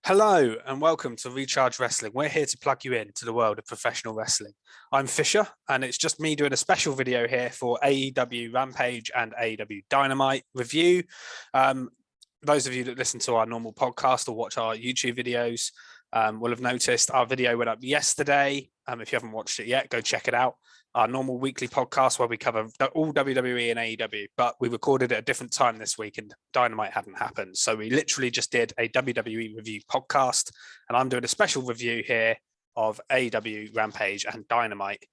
Hello and welcome to Recharge Wrestling. We're here to plug you in to the world of professional wrestling. I'm Fisher and it's just me doing a special video here for AEW Rampage and AEW Dynamite review. Those of you that listen to our normal podcast or watch our YouTube videos will have noticed our video went up yesterday. If you haven't watched it yet, go check it out. Our normal weekly podcast where we cover all WWE and AEW, but we recorded at a different time this week and Dynamite hadn't happened. So we literally just did a WWE review podcast and I'm doing a special review here of AEW Rampage and Dynamite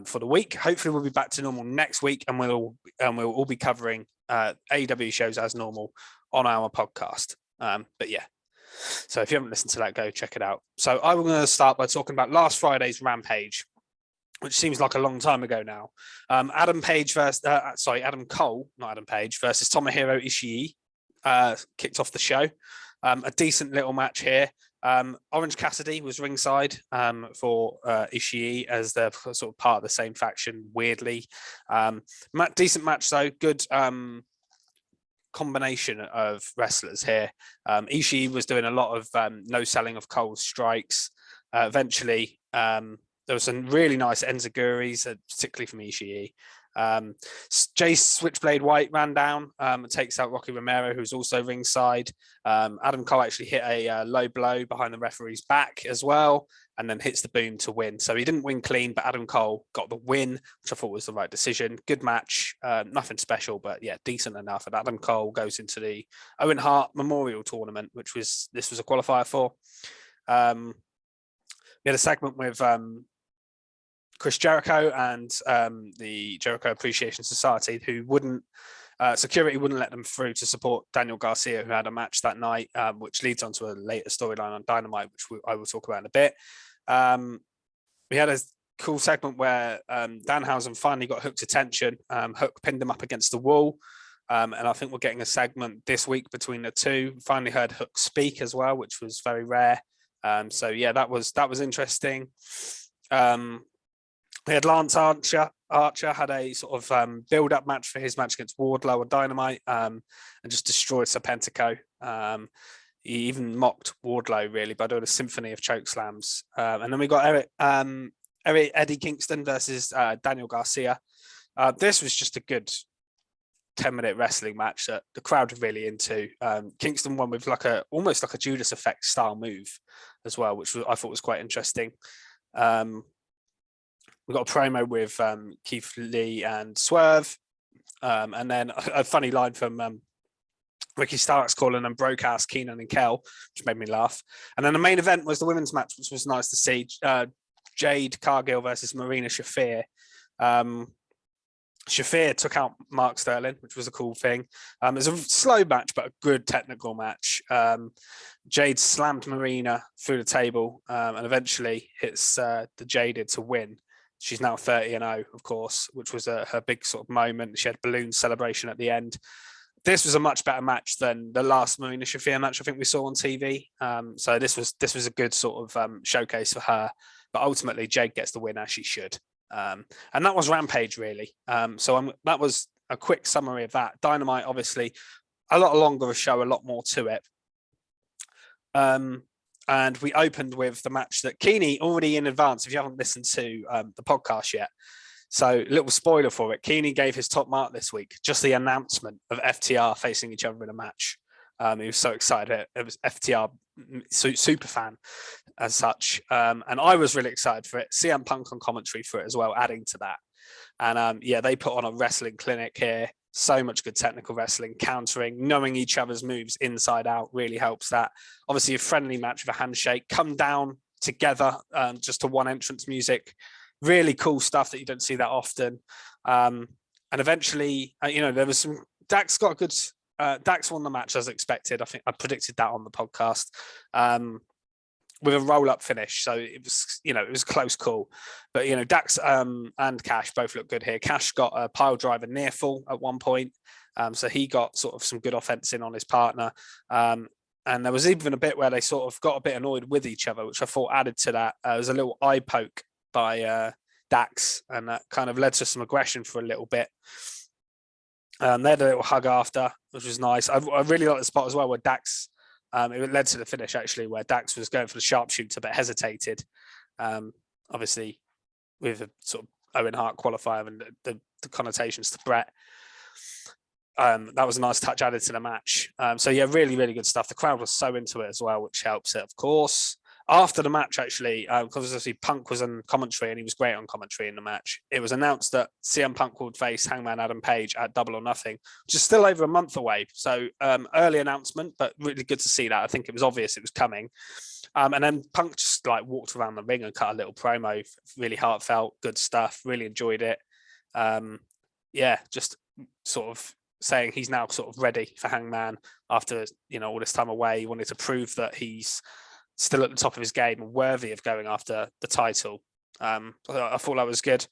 for the week. Hopefully we'll be back to normal next week and we'll all be covering AEW shows as normal on our podcast. But yeah, so if you haven't listened to that, go check it out. So I'm going to start by talking about last Friday's Rampage, which seems like a long time ago now. Adam Cole, not Adam Page, versus Tomohiro Ishii kicked off the show. A decent little match here. Orange Cassidy was ringside for Ishii as they're sort of part of the same faction, weirdly. Decent match though, good combination of wrestlers here. Ishii was doing a lot of no selling of Cole's strikes. Eventually, there was some really nice enziguris, particularly from Ishii. Jay Switchblade White ran down and takes out Rocky Romero, who's also ringside. Adam Cole actually hit a low blow behind the referee's back as well, and then hits the boom to win. So he didn't win clean, but Adam Cole got the win, which I thought was the right decision. Good match, nothing special, but yeah, decent enough. And Adam Cole goes into the Owen Hart Memorial Tournament, which this was a qualifier for. We had a segment with Chris Jericho and the Jericho Appreciation Society, who security wouldn't let them through to support Daniel Garcia, who had a match that night, which leads on to a later storyline on Dynamite, which I will talk about in a bit. We had a cool segment where Danhausen finally got Hook's attention. Hook pinned him up against the wall. And I think we're getting a segment this week between the two. Finally heard Hook speak as well, which was very rare. So yeah, that was interesting. We had Lance Archer had a sort of build-up match for his match against Wardlow on Dynamite and just destroyed Serpentico. He even mocked Wardlow, really, by doing a symphony of choke slams. And then we got Eddie Kingston versus Daniel Garcia. This was just a good 10-minute wrestling match that the crowd were really into. Kingston won with almost like a Judas Effect style move as well, which I thought was quite interesting. We got a promo with Keith Lee and Swerve, and then a funny line from Ricky Starks calling them Broadcast, Keenan and Kel, which made me laugh. And then the main event was the women's match, which was nice to see. Jade Cargill versus Marina Shafir. Shafir took out Mark Sterling, which was a cool thing. It was a slow match, but a good technical match. Jade slammed Marina through the table and eventually hits the Jaded to win. She's now 30-0, of course, which was her big sort of moment. She had balloon celebration at the end. This was a much better match than the last Marina Shafir match I think we saw on TV. So this was a good sort of showcase for her. But ultimately, Jade gets the win as she should. And that was Rampage, really. That was a quick summary of that. Dynamite, obviously, a lot longer a show, a lot more to it. And we opened with the match that Keeney already in advance, if you haven't listened to the podcast yet. So little spoiler for it. Keeney gave his top mark this week, just the announcement of FTR facing each other in a match. He was so excited. It was FTR super fan as such. And I was really excited for it. CM Punk on commentary for it as well, adding to that. And yeah, they put on a wrestling clinic here. So much good technical wrestling, countering, knowing each other's moves inside out really helps that. Obviously, a friendly match with a handshake, come down together just to one entrance music. Really cool stuff that you don't see that often. And eventually, there was some. Dax got a good. Dax won the match as expected. I think I predicted that on the podcast. With a roll-up finish, so it was a close call, but Dax and Cash both look good here. Cash got a pile driver near fall at one point, so he got sort of some good offense in on his partner, and there was even a bit where they sort of got a bit annoyed with each other, which I thought added to that. There was a little eye poke by Dax, and that kind of led to some aggression for a little bit. They had a little hug after, which was nice. I really like the spot as well where Dax It led to the finish, actually, where Dax was going for the sharpshooter but hesitated. Obviously, with a sort of Owen Hart qualifier and the connotations to Brett. That was a nice touch added to the match. So yeah, really, really good stuff. The crowd was so into it as well, which helps it, of course. After the match, actually, because obviously Punk was on commentary and he was great on commentary in the match, it was announced that CM Punk would face Hangman Adam Page at Double or Nothing, which is still over a month away. So early announcement, but really good to see that. I think it was obvious it was coming. And then Punk just like walked around the ring and cut a little promo, really heartfelt, good stuff. Really enjoyed it. Yeah, just sort of saying he's now sort of ready for Hangman after, you know, all this time away. He wanted to prove that he's still at the top of his game and worthy of going after the title. I thought that was good.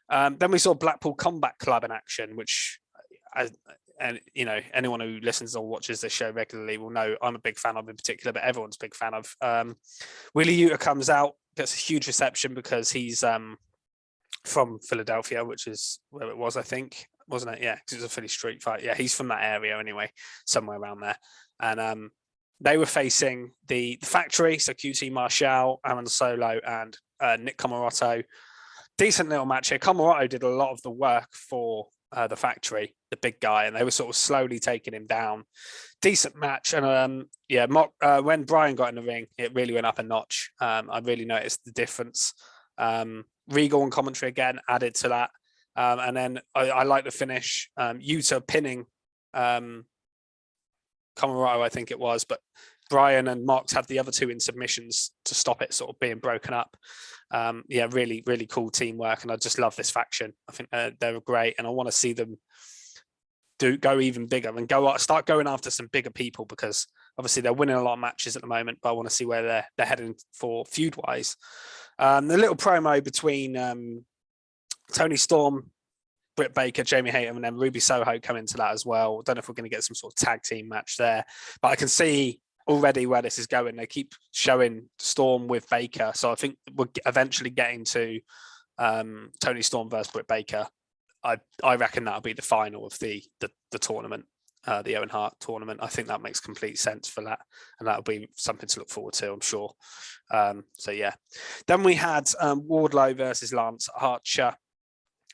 Then we saw Blackpool Combat Club in action, which, and you know, anyone who listens or watches this show regularly will know I'm a big fan of in particular, but everyone's a big fan of. Willie Uta comes out, gets a huge reception because he's from Philadelphia, which is where it was, I think, wasn't it? Yeah, because it was a Philly street fight. Yeah, he's from that area anyway, somewhere around there. And they were facing the Factory, so QT Marshall, Aaron Solo, and Nick Comoroto. Decent little match here. Comoroto did a lot of the work for the Factory, the big guy, and they were sort of slowly taking him down. Decent match. And yeah, when Brian got in the ring, it really went up a notch. I really noticed the difference. Regal on commentary again added to that. And then I like the finish. Yuta pinning Comoroto, I think it was, but Brian and Mox had the other two in submissions to stop it sort of being broken up. Yeah, really, really cool teamwork. And I just love this faction. I think they're great. And I want to see them go even bigger and start going after some bigger people, because obviously they're winning a lot of matches at the moment, but I want to see where they're heading for feud-wise. The little promo between Tony Storm, Britt Baker, Jamie Hayter, and then Ruby Soho come into that as well. I don't know if we're going to get some sort of tag team match there, but I can see already where this is going. They keep showing Storm with Baker, so I think we're eventually getting to Tony Storm versus Britt Baker. I reckon that'll be the final of the tournament, the Owen Hart tournament. I think that makes complete sense for that, and that'll be something to look forward to, I'm sure. So yeah. Then we had Wardlow versus Lance Archer.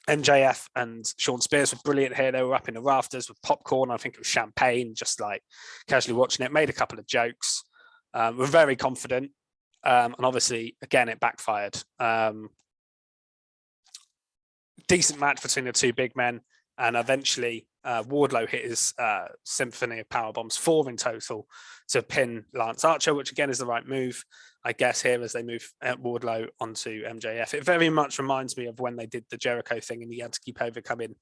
MJF and Sean Spears were brilliant here. They were up in the rafters with popcorn. I think it was champagne, just like casually watching it. Made a couple of jokes. Were very confident. And obviously, again, it backfired. Decent match between the two big men. And eventually, Wardlow hit his symphony of powerbombs, 4 in total, to pin Lance Archer, which again is the right move, I guess, here as they move Wardlow onto MJF. It very much reminds me of when they did the Jericho thing and he had to keep overcoming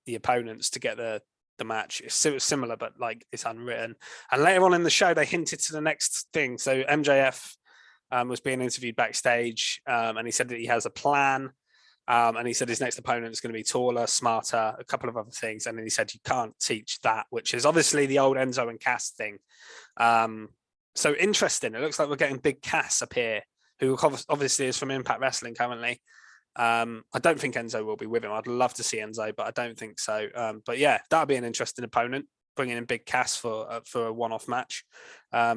the opponents to get the match. It's similar, but like it's unwritten. And later on in the show, they hinted to the next thing. So MJF was being interviewed backstage, and he said that he has a plan. And he said his next opponent is going to be taller, smarter, a couple of other things. And then he said, you can't teach that, which is obviously the old Enzo and Cass thing. So interesting. It looks like we're getting Big Cass up here, who obviously is from Impact Wrestling currently. I don't think Enzo will be with him. I'd love to see Enzo, but I don't think so. But yeah, that'll be an interesting opponent, bringing in Big Cass for a one-off match. I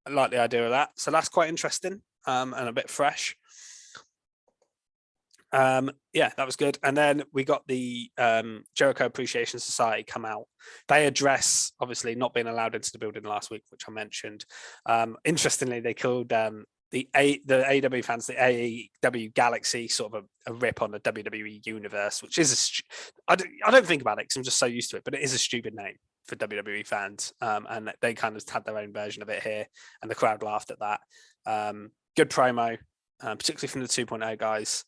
like the idea of that. So that's quite interesting and a bit fresh. Yeah, that was good. And then we got the Jericho Appreciation Society come out. They address obviously not being allowed into the building last week, which I mentioned. Interestingly, they called the AEW fans the AEW Galaxy, sort of a rip on the WWE universe, which is I don't think about it because I'm just so used to it, but it is a stupid name for WWE fans. And they kind of had their own version of it here, and the crowd laughed at that. Good promo, particularly from the 2.0 guys.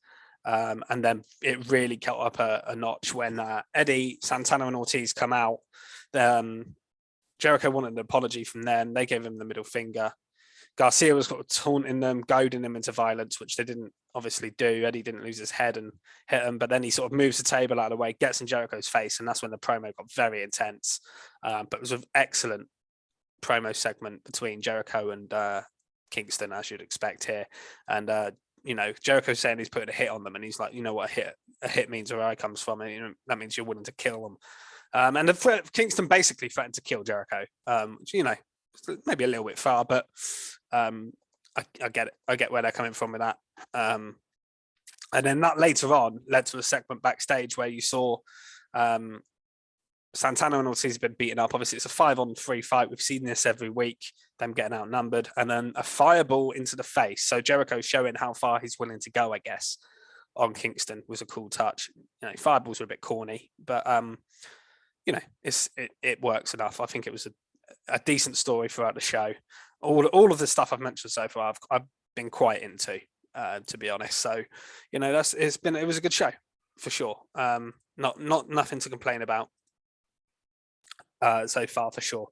And then it really got up a notch when Eddie, Santana, and Ortiz come out. Jericho wanted an apology from them. They gave him the middle finger. Garcia was taunting them, goading them into violence, which they didn't obviously do. Eddie didn't lose his head and hit him, but then he sort of moves the table out of the way, gets in Jericho's face, and that's when the promo got very intense. But it was an excellent promo segment between Jericho and Kingston, as you'd expect here. And you know, Jericho's saying he's putting a hit on them, and he's like, you know what a hit means where I comes from, and you know, that means you're willing to kill them. And Kingston basically threatened to kill Jericho, which, you know, maybe a little bit far, but I get it. I get where they're coming from with that. And then that later on led to a segment backstage where you saw Santana and Ortiz have been beaten up. Obviously, it's a 5-on-3 fight. We've seen this every week, them getting outnumbered, and then a fireball into the face. So Jericho showing how far he's willing to go, I guess, on Kingston was a cool touch. Fireballs are a bit corny, but it works enough. I think it was a decent story throughout the show. All of the stuff I've mentioned so far, I've been quite into, to be honest. So, it was a good show for sure. Nothing to complain about so far for sure.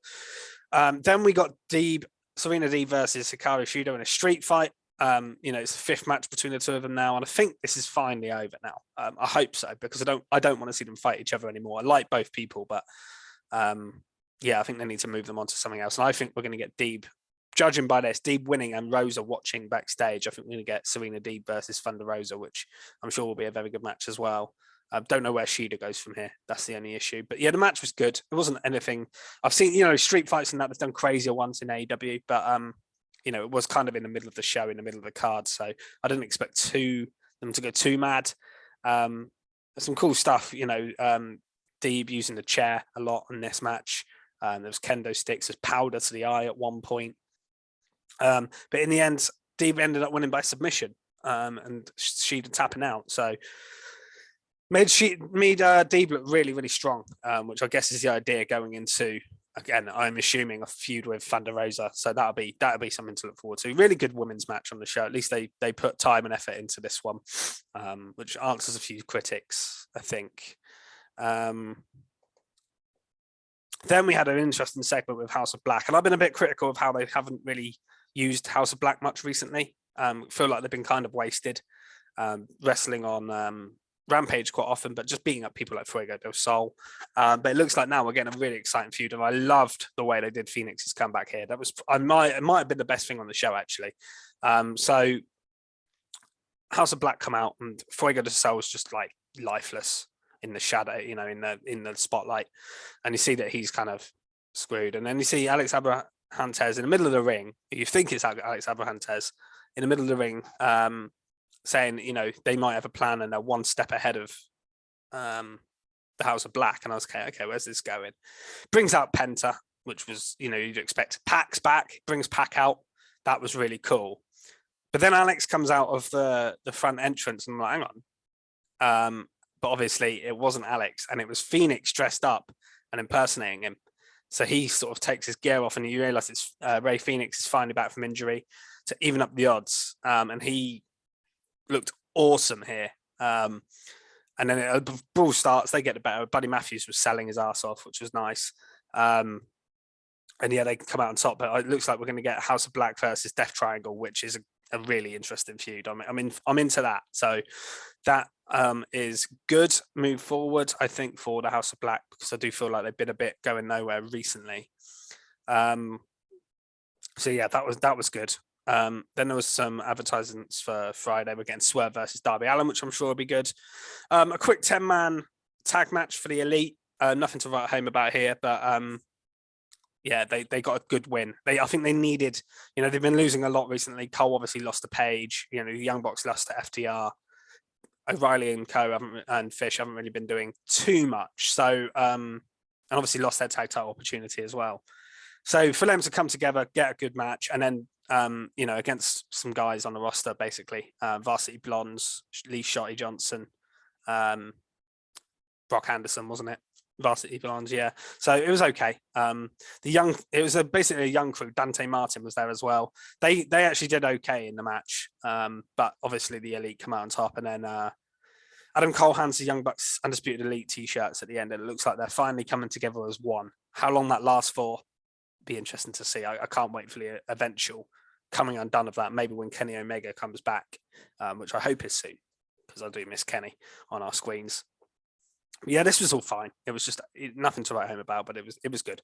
Then we got Serena Deeb versus Hikari Shudo in a street fight. It's the fifth match between the two of them now, and I think this is finally over now. I hope so, because I don't want to see them fight each other anymore. I like both people, but I think they need to move them on to something else. And I think we're going to get Deeb, judging by this, Deeb winning and Rosa watching backstage. I think we're going to get Serena Deeb versus Thunder Rosa, which I'm sure will be a very good match as well. I don't know where Shida goes from here. That's the only issue. But yeah, the match was good. It wasn't anything. I've seen, street fights and that. They've done crazier ones in AEW, but it was kind of in the middle of the show, in the middle of the card. So I didn't expect them to go too mad. Some cool stuff, Deeb using the chair a lot in this match. There was kendo sticks, there's powder to the eye at one point. But in the end, Deeb ended up winning by submission, and Shida tapping out. So made Deeb look really, really strong, which I guess is the idea going into, again, I'm assuming, a feud with Thunder Rosa. So that'll be something to look forward to. Really good women's match on the show. At least they put time and effort into this one, which answers a few critics, I think. Then we had an interesting segment with House of Black, and I've been a bit critical of how they haven't really used House of Black much recently. Feel like they've been kind of wasted, wrestling on Rampage quite often, but just beating up people like Fuego del Sol. But it looks like now we're getting a really exciting feud, and I loved the way they did Phoenix's comeback here. That was it might have been the best thing on the show, actually. So House of Black come out, and Fuego del Sol was just like lifeless in the shadow, in the spotlight, and you see that he's kind of screwed. And then you see Alex Abrahantes in the middle of the ring. You think it's Alex Abrahantes in the middle of the ring, saying, they might have a plan and they're one step ahead of the House of Black. And I was okay, where's this going? Brings out Penta, which was, you'd expect. Pac's back, brings Pac out. That was really cool. But then Alex comes out of the front entrance, and I'm like, hang on. But obviously it wasn't Alex, and it was Phoenix dressed up and impersonating him. So he sort of takes his gear off, and you realize it's Ray Phoenix is finally back from injury to even up the odds. And he looked awesome here. And then the brawl starts, they get the better. Buddy Matthews was selling his ass off, which was nice. And yeah, they come out on top, but it looks like we're going to get House of Black versus Death Triangle, which is a really interesting feud. I'm into that. So that is good move forward, I think, for the House of Black, because I do feel like they've been a bit going nowhere recently. So yeah, that was good. Then there was some advertisements for Friday. We're getting Swerve versus Darby Allin, which I'm sure will be good. A quick 10-man tag match for the Elite. Nothing to write home about here, but yeah, they got a good win. I think they needed, they've been losing a lot recently. Cole obviously lost to Page. The Young Bucks lost to FTR. O'Reilly and Co. and Fish haven't really been doing too much. So, and obviously lost their tag title opportunity as well. So for them to come together, get a good match, and then, against some guys on the roster, basically, Varsity Blondes, Lee Shotty Johnson, Brock Anderson, wasn't it? Varsity Blondes, yeah. So it was okay. It was basically a young crew. Dante Martin was there as well. They actually did okay in the match, but obviously the Elite come out on top, and then Adam Cole hands the Young Bucks Undisputed Elite t-shirts at the end, and it looks like they're finally coming together as one. How long that lasts for, be interesting to see. I can't wait for the eventual coming undone of that. Maybe when Kenny Omega comes back, which I hope is soon, because I do miss Kenny on our screens. Yeah, this was all fine. It was just nothing to write home about, but it was good.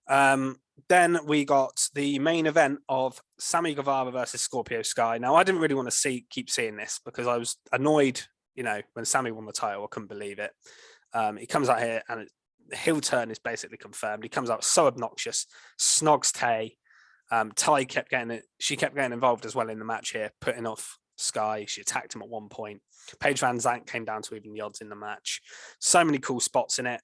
Then we got the main event of Sammy Gava versus Scorpio Sky. Now, I didn't really want to keep seeing this, because I was annoyed, when Sammy won the title. I couldn't believe it. He comes out here and the heel turn is basically confirmed. He comes out so obnoxious, snogs Tay. Ty kept getting it. She kept getting involved as well in the match here, putting off Sky. She attacked him at one point. Paige Van Zandt came down to even the odds in the match. So many cool spots in it.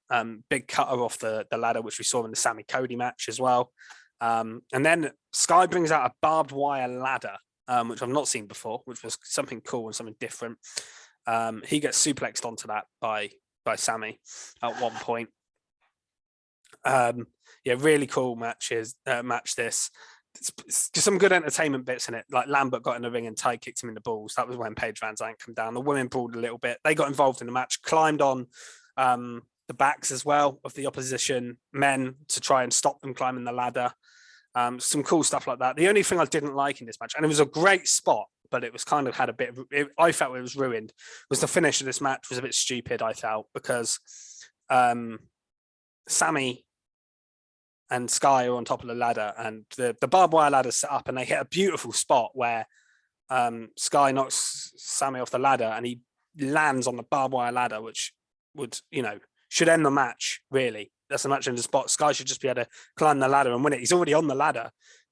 Big cutter off the ladder, which we saw in the Sammy Cody match as well. And then Sky brings out a barbed wire ladder, which I've not seen before, which was something cool and something different. He gets suplexed onto that by Sammy at one point. Yeah, really cool match this. It's just some good entertainment bits in it. Like Lambert got in the ring and Ty kicked him in the balls. That was when Paige Van Zandt came down. The women brawled a little bit. They got involved in the match, climbed on the backs as well of the opposition men to try and stop them climbing the ladder. Some cool stuff like that. The only thing I didn't like in this match, and it was a great spot, but it was kind of had a bit of, I felt it was ruined, was the finish of this match was a bit stupid, I felt, because Sammy and Sky are on top of the ladder, and the barbed wire ladder set up, and they hit a beautiful spot where Sky knocks Sammy off the ladder, and he lands on the barbed wire ladder, which would, should end the match, really. That's the match in the spot. Sky should just be able to climb the ladder and win it. He's already on the ladder.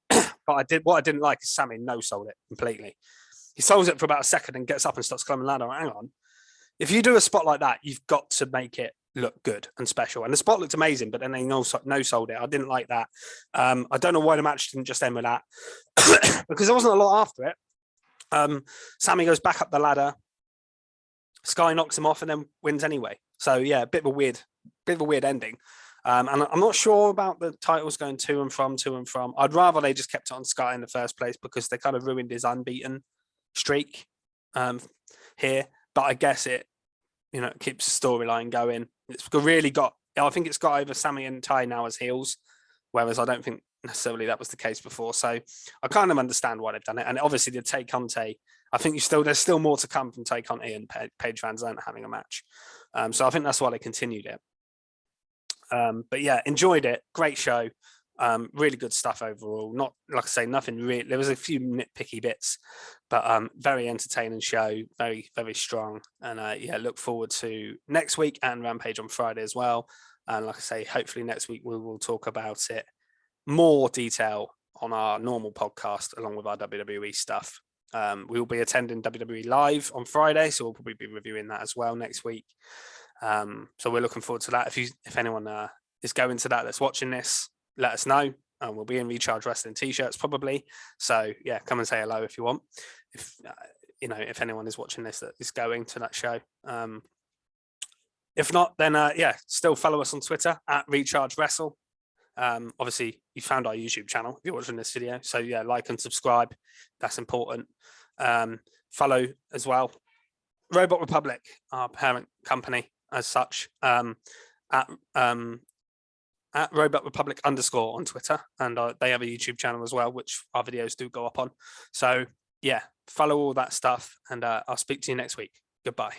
But what I didn't like is Sammy no-sold it completely. He solves it for about a second and gets up and starts climbing the ladder. Hang on. If you do a spot like that, you've got to make it look good and special. And the spot looked amazing, but then they no-sold it. I didn't like that. I don't know why the match didn't just end with that. Because there wasn't a lot after it. Sammy goes back up the ladder. Sky knocks him off and then wins anyway. So yeah, a bit of a weird ending. And I'm not sure about the titles going to and from. I'd rather they just kept it on Sky in the first place, because they kind of ruined his unbeaten streak here. But I guess it keeps the storyline going. I think it's got over Sammy and Ty now as heels, whereas I don't think necessarily that was the case before. So I kind of understand why they've done it. And obviously the Tay Conte, I think there's still more to come from Tay Conte and Paige Van Zandt having a match. So I think that's why they continued it. But yeah, enjoyed it. Great show. Really good stuff overall. Not, like I say, nothing really. There was a few nitpicky bits, but very entertaining show. Very, very strong. And yeah, look forward to next week and Rampage on Friday as well. And like I say, hopefully next week we will talk about it more detail on our normal podcast along with our WWE stuff. We will be attending WWE Live on Friday, so we'll probably be reviewing that as well next week. So we're looking forward to that. If anyone is going to that that's watching this, let us know. We'll be in Recharge Wrestling t-shirts probably. So yeah, come and say hello if you want. If anyone is watching this that is going to that show. If not, then yeah, still follow us on Twitter at Recharge Wrestle. Obviously, you found our YouTube channel if you're watching this video. So yeah, like and subscribe. That's important. Follow as well Robot Republic, our parent company as such, at Robot Republic _ on Twitter, and they have a YouTube channel as well, which our videos do go up on. So yeah, follow all that stuff, and I'll speak to you next week. Goodbye.